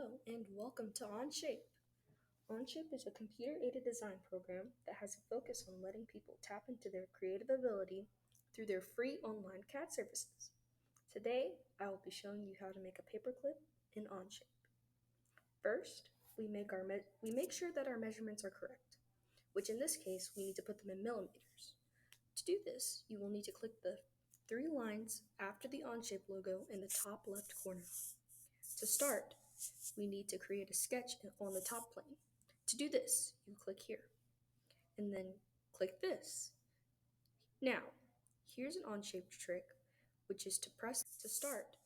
Hello and welcome to Onshape. Onshape is a computer-aided design program that has a focus on letting people tap into their creative ability through their free online CAD services. Today, I will be showing you how to make a paperclip in Onshape. First, we make sure that our measurements are correct, which in this case we need to put them in millimeters. To do this, you will need to click the three lines after the Onshape logo in the top left corner. To start, we need to create a sketch on the top plane. To do this, you click here, and then click this. Now, here's an Onshape trick, which is to press to start.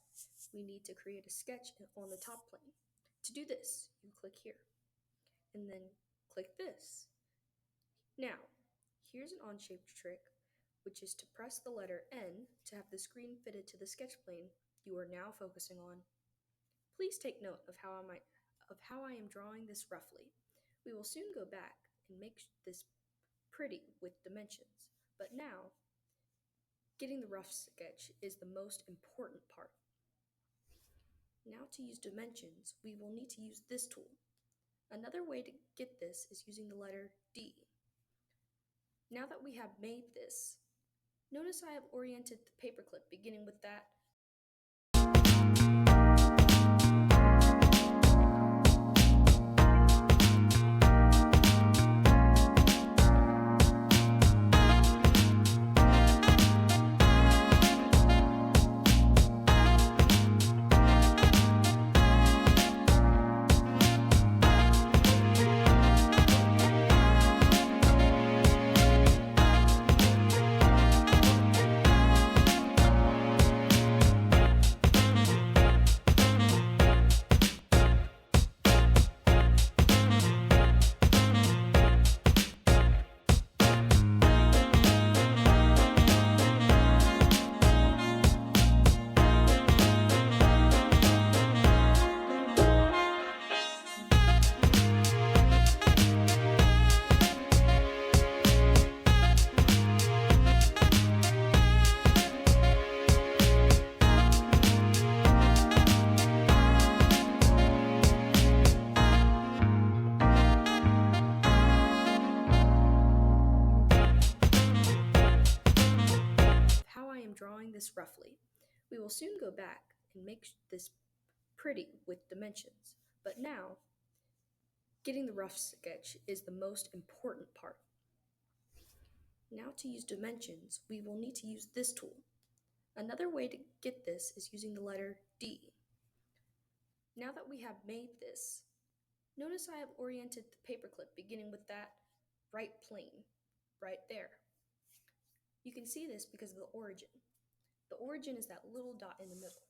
We need to create a sketch on the top plane. To do this, you click here, and then click this. Now, here's an Onshape trick, which is to press the letter N to have the screen fitted to the sketch plane you are now focusing on. Please take note of how I am drawing this roughly. We will soon go back and make this pretty with dimensions, but now, getting the rough sketch is the most important part. Now to use dimensions, we will need to use this tool. Another way to get this is using the letter D. Now that we have made this, notice I have oriented the paperclip beginning with that drawing this roughly. We will soon go back and make this pretty with dimensions, but now, getting the rough sketch is the most important part. Now to use dimensions, we will need to use this tool. Another way to get this is using the letter D. Now that we have made this, notice I have oriented the paperclip beginning with that right plane, right there. You can see this because of the origin. The origin is that little dot in the middle,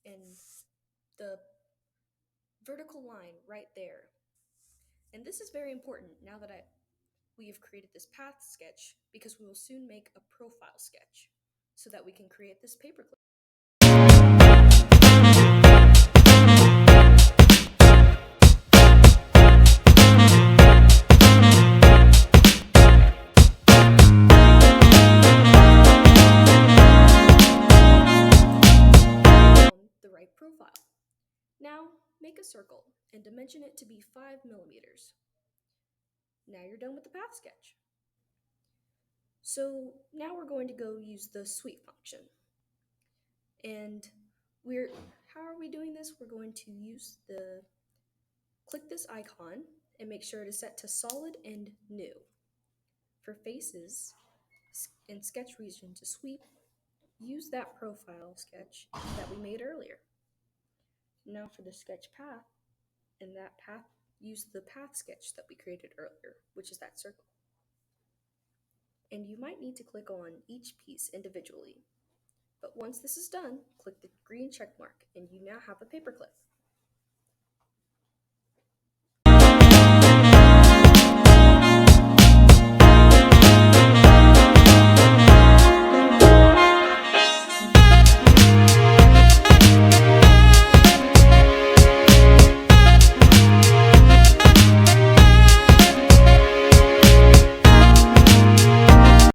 and the vertical line right there. And this is very important now that we have created this path sketch, because we will soon make a profile sketch so that we can create this paperclip. The right profile. Now make a circle and dimension it to be 5 millimeters. Now you're done with the path sketch. So now we're going to go use the sweep function. And how are we doing this? We're going to click this icon and make sure to set to solid and new. For faces and sketch region to sweep, use that profile sketch that we made earlier. Now for the sketch path, and that path, use the path sketch that we created earlier, which is that circle. And you might need to click on each piece individually. But once this is done, click the green check mark and you now have a paperclip.